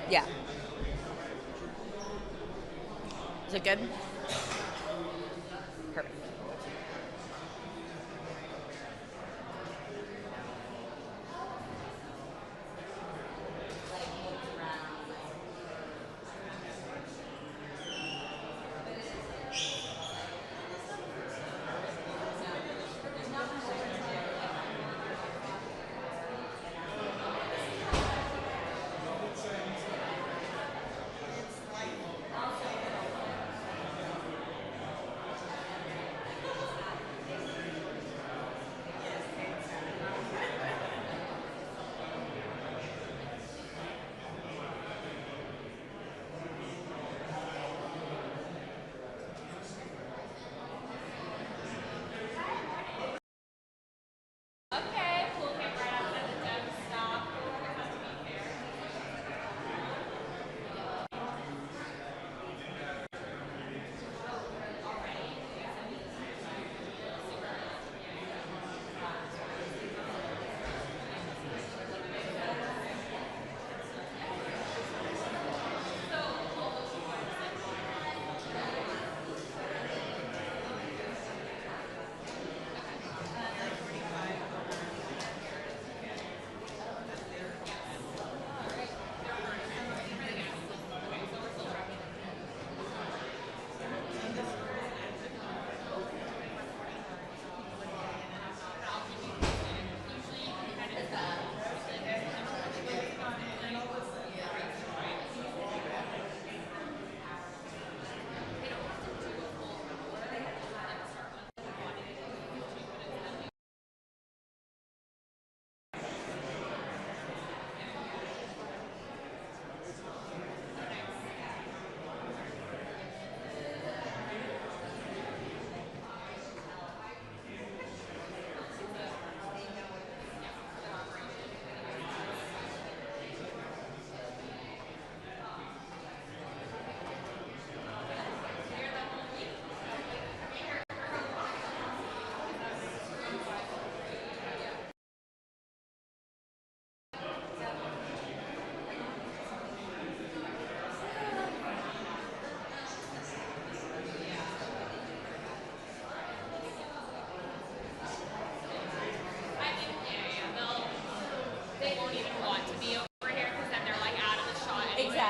Yeah. Is it good? Perfect.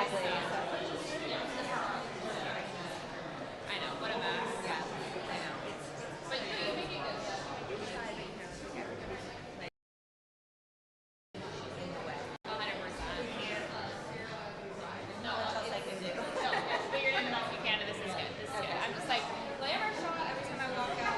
exactly. I know, what a mess. Yeah, I know. But you're making it. Like, 100%. No, What else I can do? no, but you're doing the best you can, and this is good. This is good. I'm just like, glamour shot every time I walk out.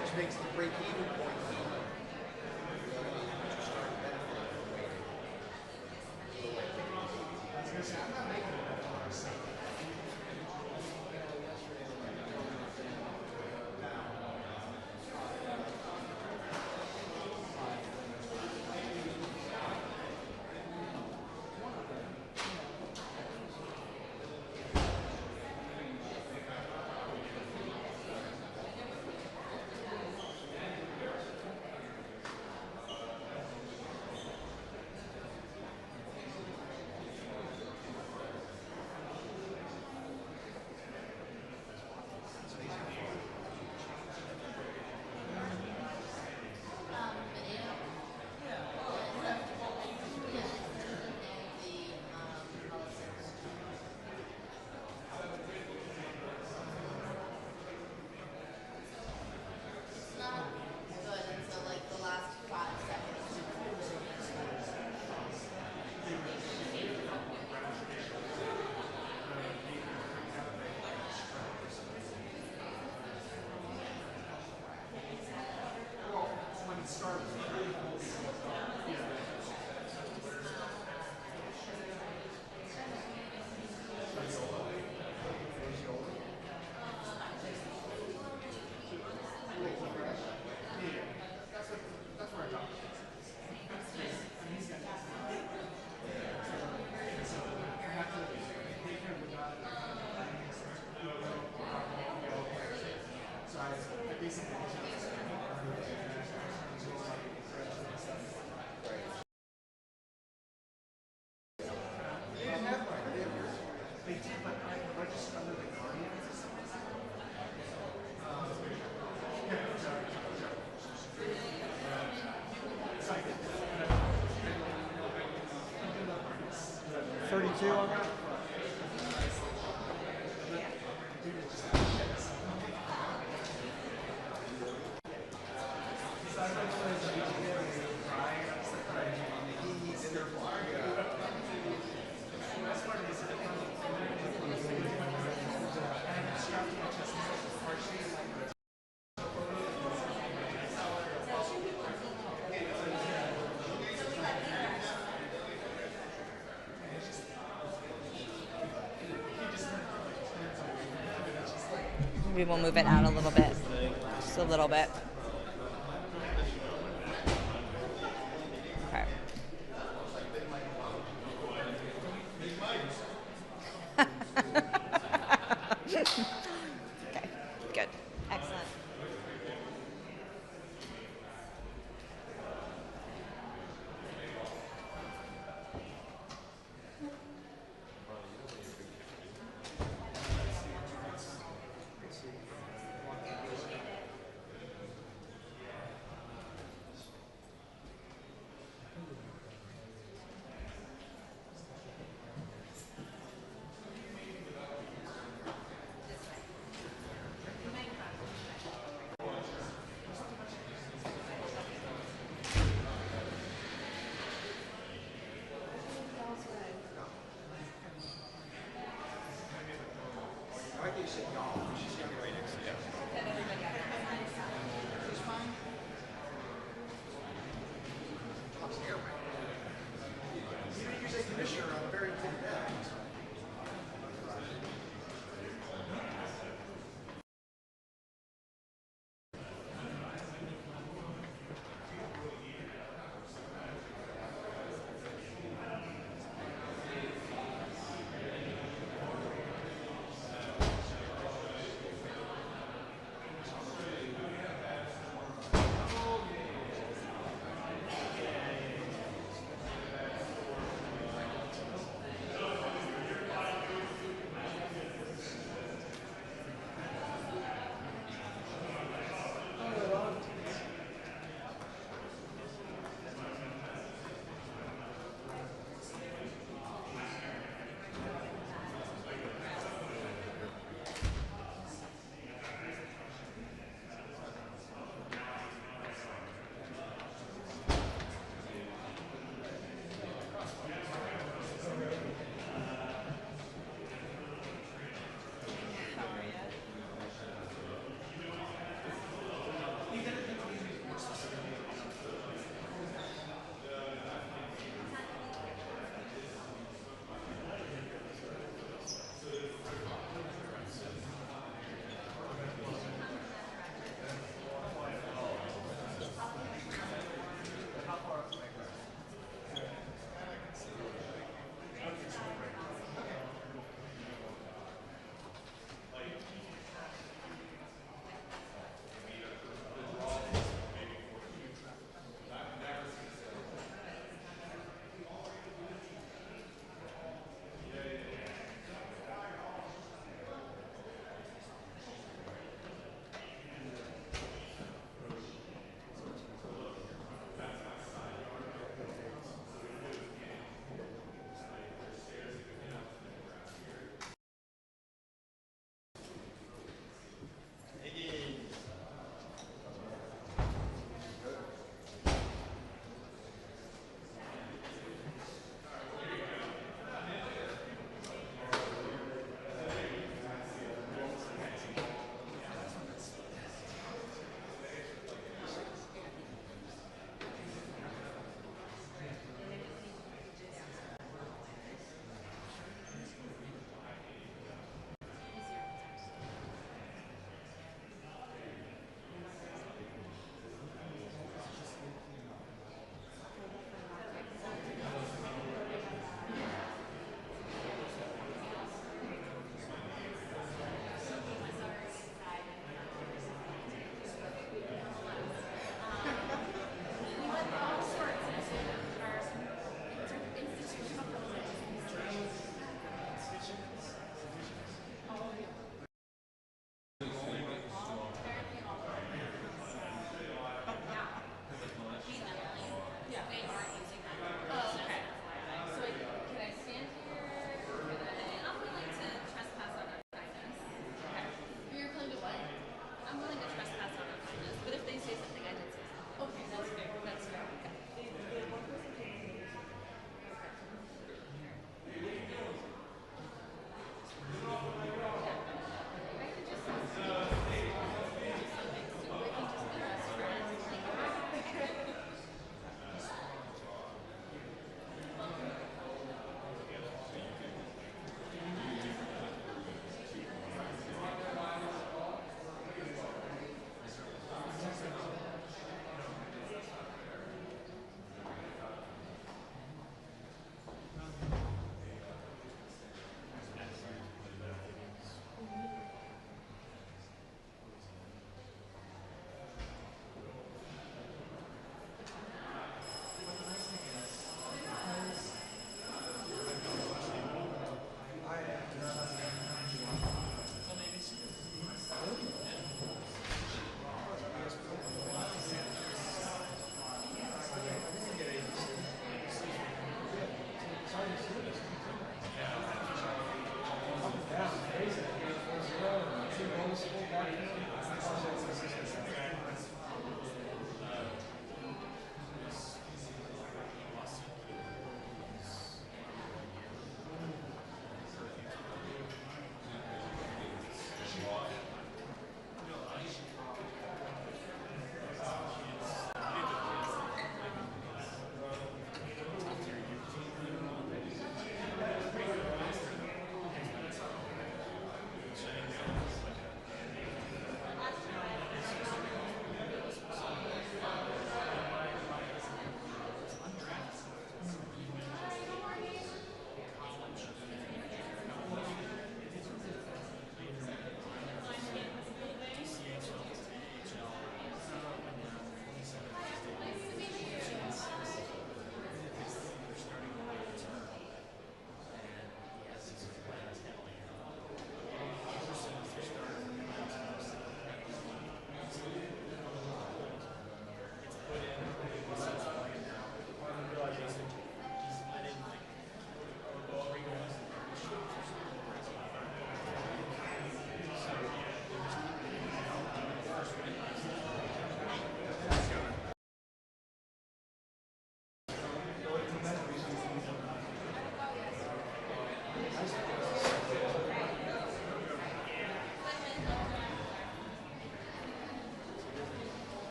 Which makes the break-even point lower. You start benefiting from waiting. $32 on that? Maybe we'll move it out a little bit. Just a little bit. Okay. Okay, good. Excellent. I like that you said y'all. She's going to be right next to you. She's fine. I'm scared. You didn't use a commissioner on a very important day.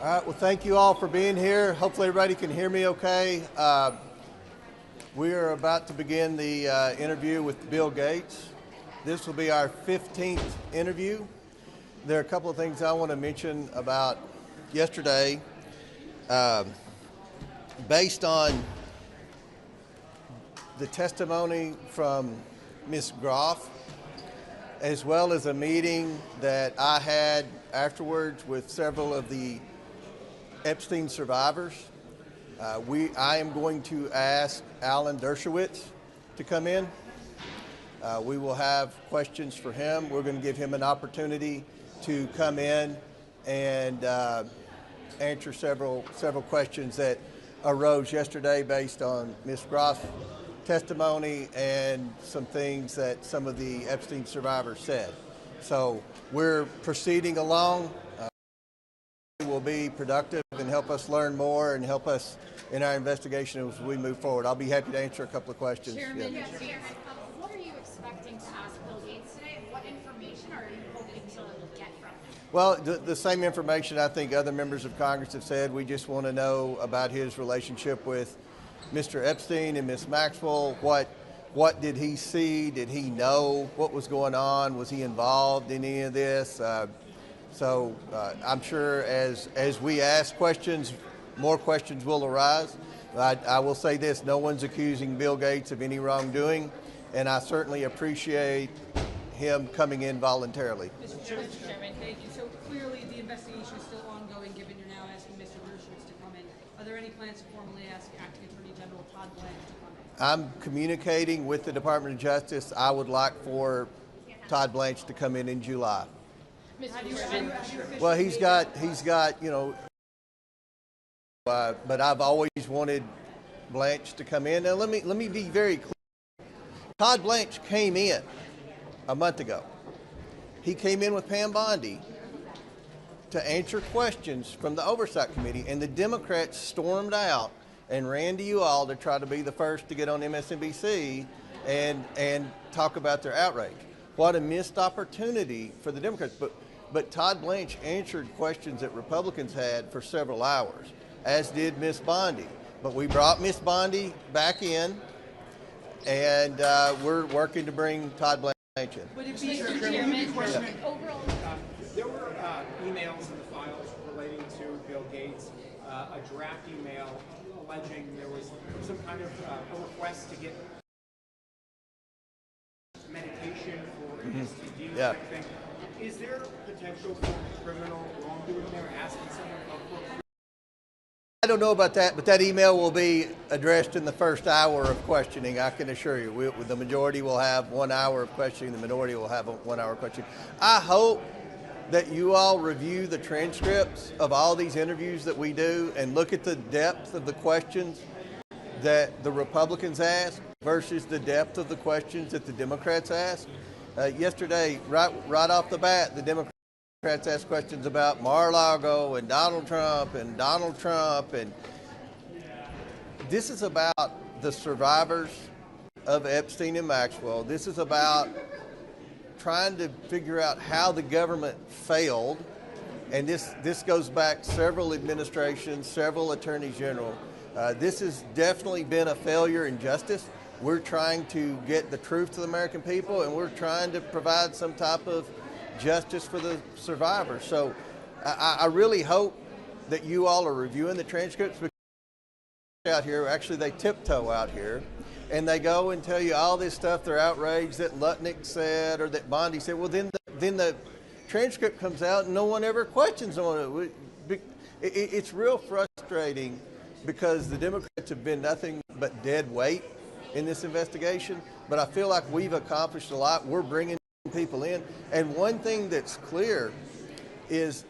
All right, well, thank you all for being here. Hopefully everybody can hear me okay. We are about to begin the interview with Bill Gates. This will be our 15th interview. There are a couple of things I want to mention about yesterday. Based on the testimony from Ms. Groff, as well as a meeting that I had afterwards with several of the Epstein survivors, I am going to ask Alan Dershowitz to come in. We will have questions for him. We're going to give him an opportunity to come in and answer several questions that arose yesterday based on Ms. Groff's testimony and some things that some of the Epstein survivors said. So we're proceeding along. It will be productive and help us learn more and help us in our investigation as we move forward. I'll be happy to answer a couple of questions. Chairman, what are you expecting to ask Bill Gates today? What information are you hoping to get from him? Well, the same information I think other members of Congress have said. We just want to know about his relationship with Mr. Epstein and Ms. Maxwell. What did he see? Did he know what was going on? Was he involved in any of this? So I'm sure as we ask questions, more questions will arise. I will say this, no one's accusing Bill Gates of any wrongdoing, and I certainly appreciate him coming in voluntarily. Mr. Chairman, thank you. So clearly the investigation is still ongoing, given you're now asking Mr. Dershowitz to come in. Are there any plans to formally ask Acting Attorney General Todd Blanche to come in? I'm communicating with the Department of Justice. I would like for Todd Blanche to come in July. Well, he's got, you know, but I've always wanted Blanche to come in. Now, let me be very clear. Todd Blanche came in a month ago. He came in with Pam Bondi to answer questions from the Oversight Committee, and the Democrats stormed out and ran to you all to try to be the first to get on MSNBC and talk about their outrage. What a missed opportunity for the Democrats. But Todd Blanche answered questions that Republicans had for several hours, as did Ms. Bondi. But we brought Ms. Bondi back in, and we're working to bring Todd Blanche in. Would it be Overall, there were emails in the files relating to Bill Gates, a draft email alleging there was some kind of a request to get medication for an STD type thing. Is there potential for criminal wrongdoing there, asking someone for? I don't know about that, but that email will be addressed in the first hour of questioning, I can assure you. The majority will have 1 hour of questioning, the minority will have 1 hour of questioning. I hope that you all review the transcripts of all these interviews that we do and look at the depth of the questions that the Republicans ask versus the depth of the questions that the Democrats ask. Yesterday, right off the bat, the Democrats asked questions about Mar-a-Lago and Donald Trump, and this is about the survivors of Epstein and Maxwell. This is about trying to figure out how the government failed, and this goes back several administrations, several attorneys general. This has definitely been a failure in justice. We're trying to get the truth to the American people, and we're trying to provide some type of justice for the survivors. So I really hope that you all are reviewing the transcripts out here. Actually, they tiptoe out here, and they go and tell you all this stuff. They're outraged that Lutnick said or that Bondi said. Well, then the transcript comes out and no one ever questions on it. It's real frustrating because the Democrats have been nothing but dead weight in this investigation, but I feel like we've accomplished a lot. We're bringing people in, and one thing that's clear is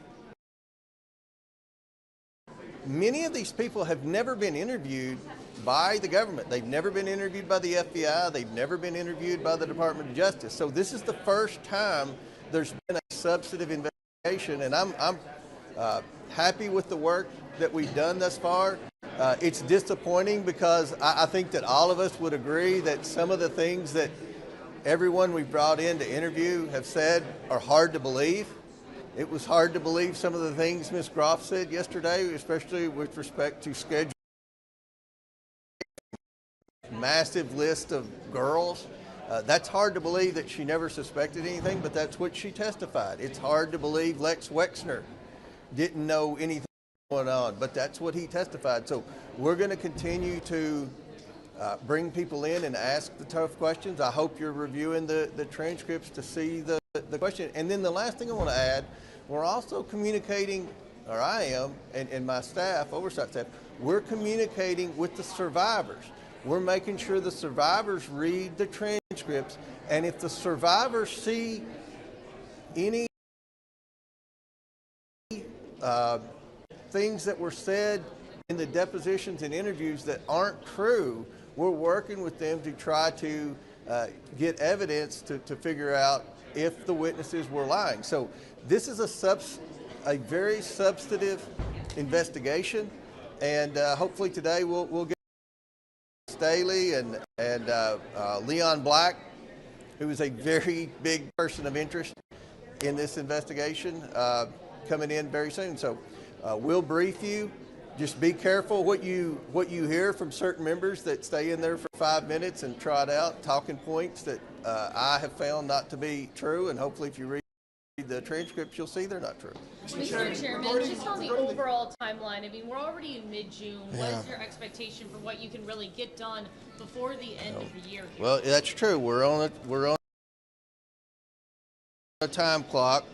many of these people have never been interviewed by the government. They've never been interviewed by the FBI. They've never been interviewed by the Department of Justice. So this is the first time there's been a substantive investigation, and I'm happy with the work that we've done thus far. It's disappointing because I think that all of us would agree that some of the things that everyone we've brought in to interview have said are hard to believe. It was hard to believe some of the things Ms. Groff said yesterday, especially with respect to schedule. Massive list of girls. That's hard to believe that she never suspected anything, but that's what she testified. It's hard to believe Lex Wexner didn't know anything going on, but that's what he testified. So we're going to continue to bring people in and ask the tough questions. I hope you're reviewing the transcripts to see the question. And then the last thing I want to add, we're also communicating, or I am, and my staff, oversight staff, we're communicating with the survivors. We're making sure the survivors read the transcripts, and if the survivors see any things that were said in the depositions and interviews that aren't true, we're working with them to try to get evidence to figure out if the witnesses were lying. So this is a very substantive investigation, and hopefully today we'll get Staley and Leon Black, who is a very big person of interest in this investigation, coming in very soon. So we'll brief you. Just be careful what you hear from certain members that stay in there for 5 minutes and trot out talking points that I have found not to be true, and hopefully if you read the transcripts, you'll see they're not true. Mr. Chairman, just on the overall timeline, I mean, we're already in mid-June. What is your expectation for what you can really get done before the end of the year here? Well, that's true. We're on a time clock.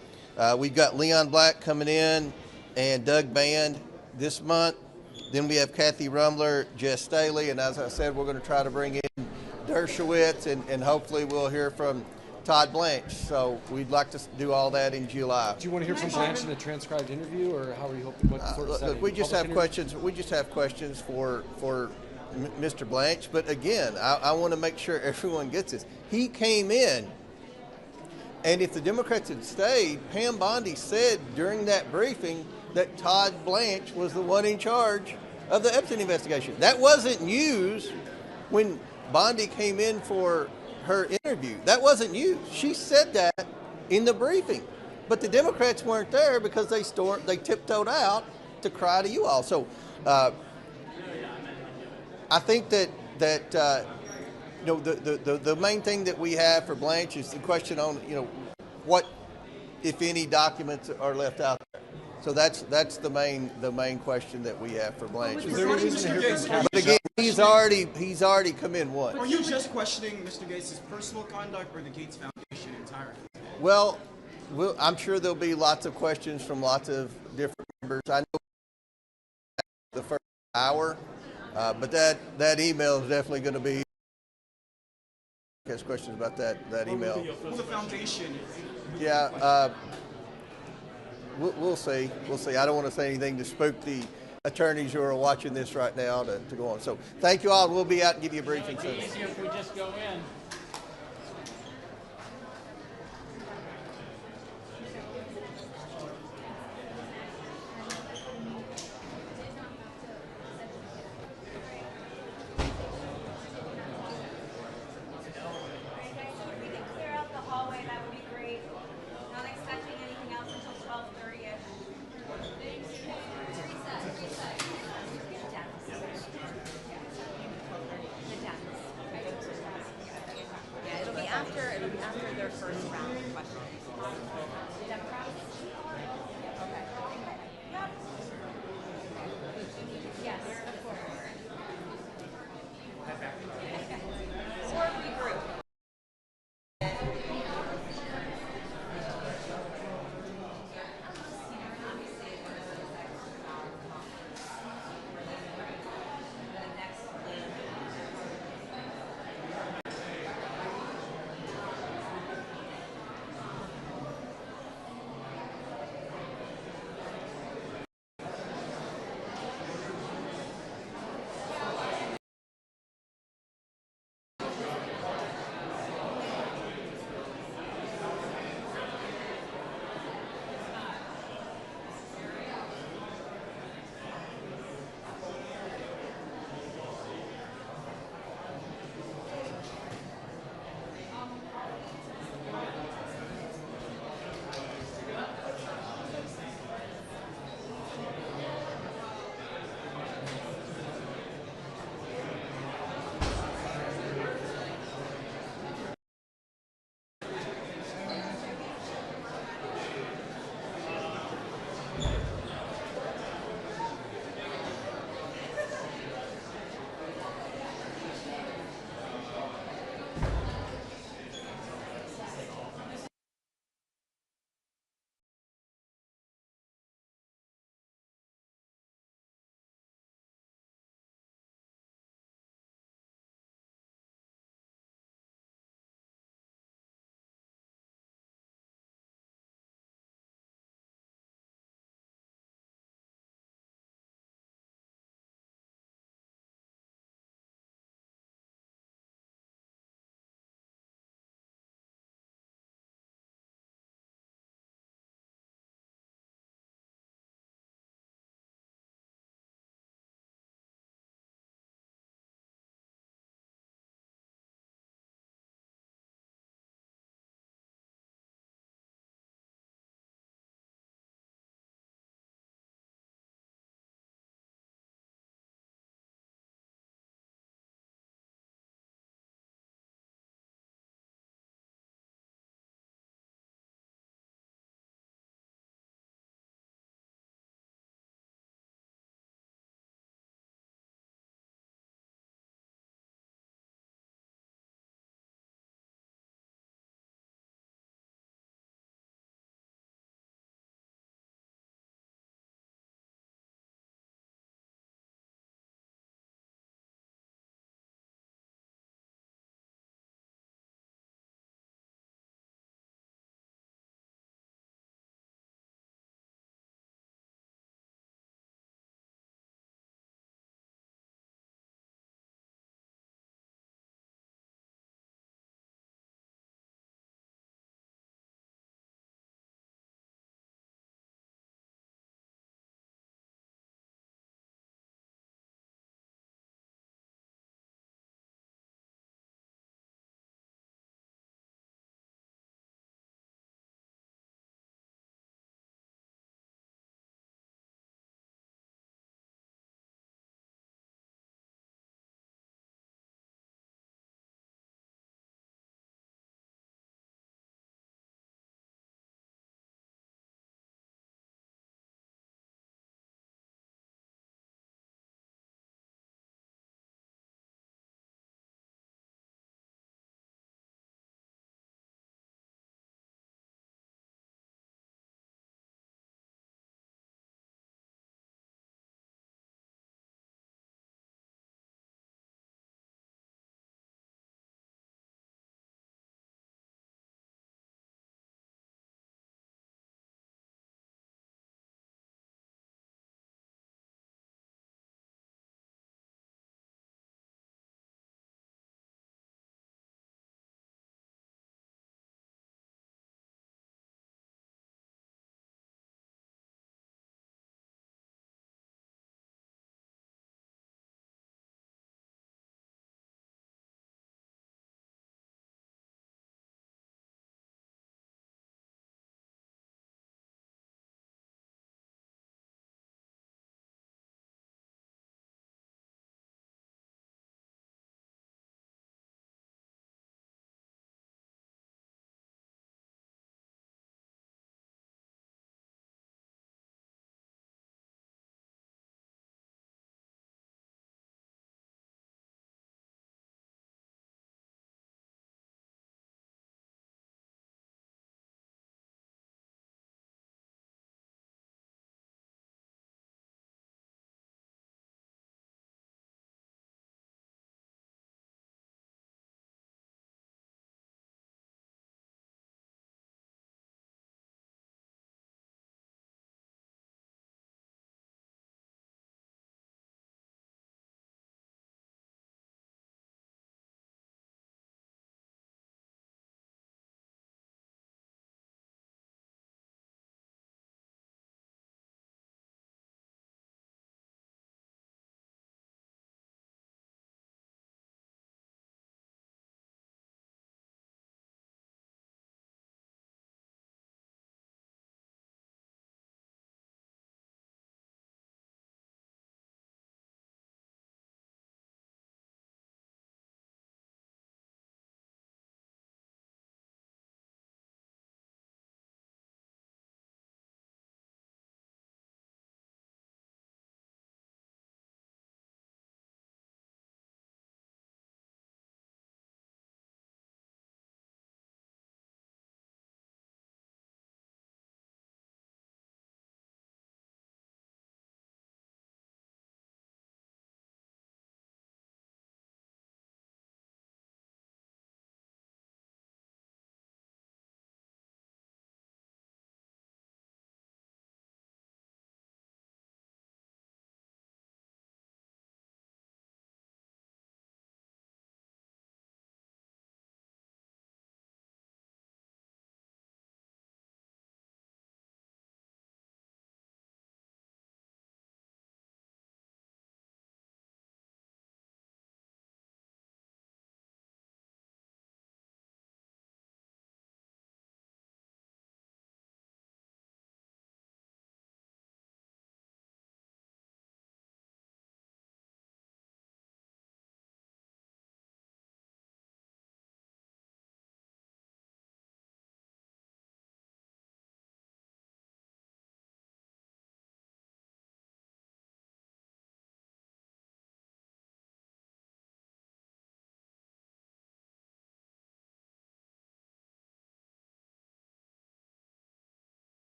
We've got Leon Black coming in and Doug Band this month. Then we have Kathy Rumler, Jess Staley, and as I said, we're going to try to bring in Dershowitz, and hopefully we'll hear from Todd Blanche. So we'd like to do all that in July. Do you want to hear from Blanche in a transcribed interview, or how are you hoping? What sort of setting? Look, we just have questions. We just have questions for Mr. Blanche. But again, I want to make sure everyone gets this. He came in, and if the Democrats had stayed, Pam Bondi said during that briefing that Todd Blanche was the one in charge of the Epstein investigation. That wasn't used when Bondi came in for her interview. That wasn't used. She said that in the briefing, but the Democrats weren't there because they tiptoed out to cry to you all. So I think that the main thing that we have for Blanche is the question on what, if any, documents are left out there. So that's the main question that we have for Blanche. But again, he's already come in once. Are you just questioning Mr. Gates' personal conduct or the Gates Foundation entirely? Well, I'm sure there'll be lots of questions from lots of different members. I know the first hour, but that email is definitely going to be. Has questions about that email. Well, the foundation. Yeah. We'll see. We'll see. I don't want to say anything to spook the attorneys who are watching this right now to go on. So thank you all. We'll be out and give you a briefing soon. It'd be easier if we just go in. It'll be after their first round of questions. Democrats? Okay. Yes, of course. Or regroup.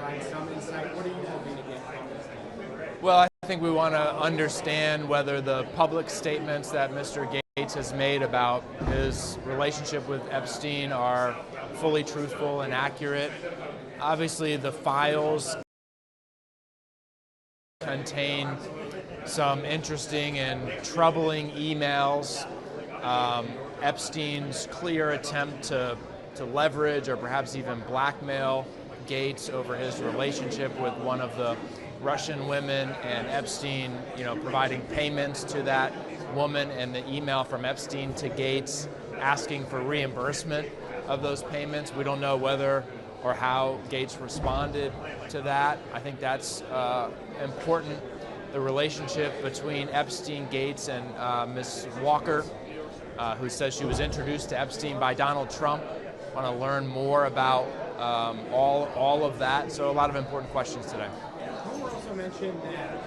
provide some insight. What are you hoping to get from this? Well, I think we want to understand whether the public statements that Mr. Gates has made about his relationship with Epstein are fully truthful and accurate. Obviously, the files contain some interesting and troubling emails. Epstein's clear attempt to leverage or perhaps even blackmail Gates over his relationship with one of the Russian women, and Epstein, providing payments to that woman, and the email from Epstein to Gates asking for reimbursement of those payments. We don't know whether or how Gates responded to that. I think that's important. The relationship between Epstein, Gates, and Ms. Walker, who says she was introduced to Epstein by Donald Trump. I want to learn more about all of that. So a lot of important questions today. Homer also mentioned that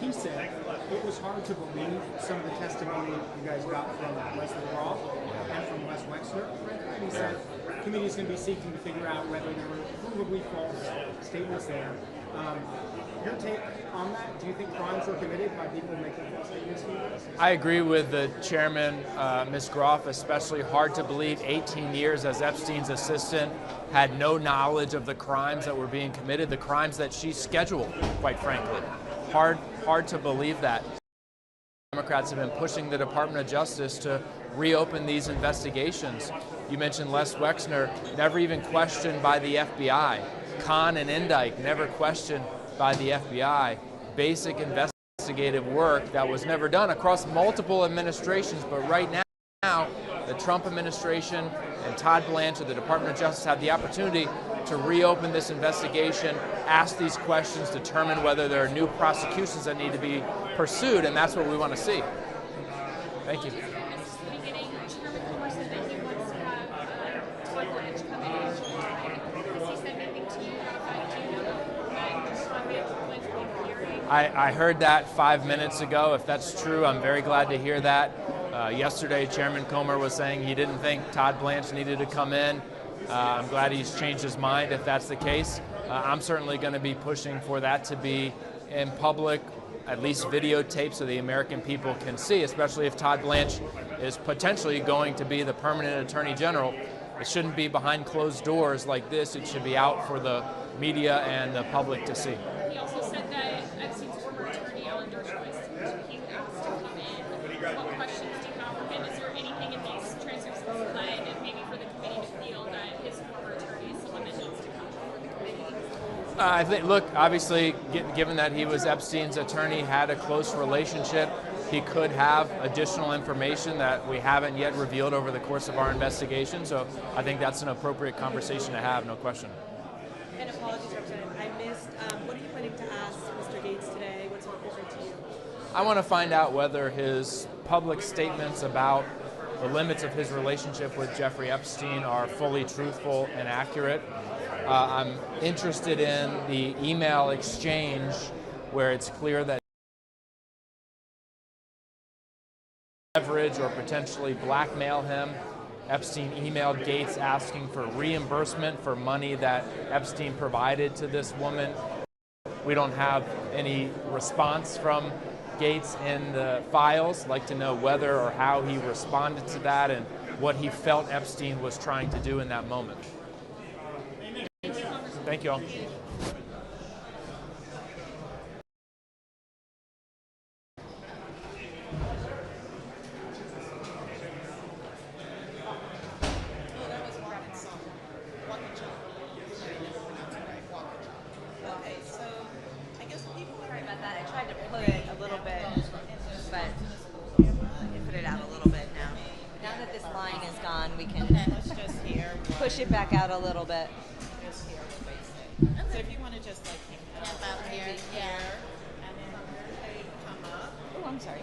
he said it was hard to believe some of the testimony you guys got from Leslie Roth and from Wes Wexner. And he said the committee is going to be seeking to figure out whether there were provably false statements there. Your take on that? Do you think crimes were committed by people making false statements to you? I agree with the chairman, Ms. Groff, especially hard to believe 18 years as Epstein's assistant, had no knowledge of the crimes that were being committed, the crimes that she scheduled, quite frankly. Hard to believe that. Democrats have been pushing the Department of Justice to reopen these investigations. You mentioned Les Wexner, never even questioned by the FBI. Kahn and Endike, never questioned by the FBI. Basic investigative work that was never done across multiple administrations, but right now, the Trump administration and Todd Blanchard, the Department of Justice, have the opportunity to reopen this investigation, ask these questions, determine whether there are new prosecutions that need to be pursued, and that's what we want to see. Thank you. I heard that 5 minutes ago. If that's true, I'm very glad to hear that. Yesterday, Chairman Comer was saying he didn't think Todd Blanche needed to come in. I'm glad he's changed his mind if that's the case. I'm certainly going to be pushing for that to be in public, at least videotape, so the American people can see, especially if Todd Blanche is potentially going to be the permanent Attorney General. It shouldn't be behind closed doors like this. It should be out for the media and the public to see. He also said that Epstein's former attorney, Alan Dershowitz, he asked to come in. What questions do you have for him? Is there anything in these transcripts that's led, and maybe for the committee to feel that his former attorney is someone that needs to come before the committee? I think, look, obviously, given that he was Epstein's attorney, had a close relationship, he could have additional information that we haven't yet revealed over the course of our investigation. So I think that's an appropriate conversation to have, no question. And apologies, Representative, I missed. What are you planning to ask Mr. Gates today? What's important to you? I want to find out whether his public statements about the limits of his relationship with Jeffrey Epstein are fully truthful and accurate. I'm interested in the email exchange where it's clear that leverage or potentially blackmail him. Epstein emailed Gates asking for reimbursement for money that Epstein provided to this woman. We don't have any response from Gates in the files. I'd like to know whether or how he responded to that and what he felt Epstein was trying to do in that moment. Thank you all. Okay, so I guess people are sorry about that. I tried to put it a little bit, but I can put it out a little bit now. Now that this line is gone, we can push it back out a little bit. So if you want to just like camp out here, and then come up. Oh, I'm sorry.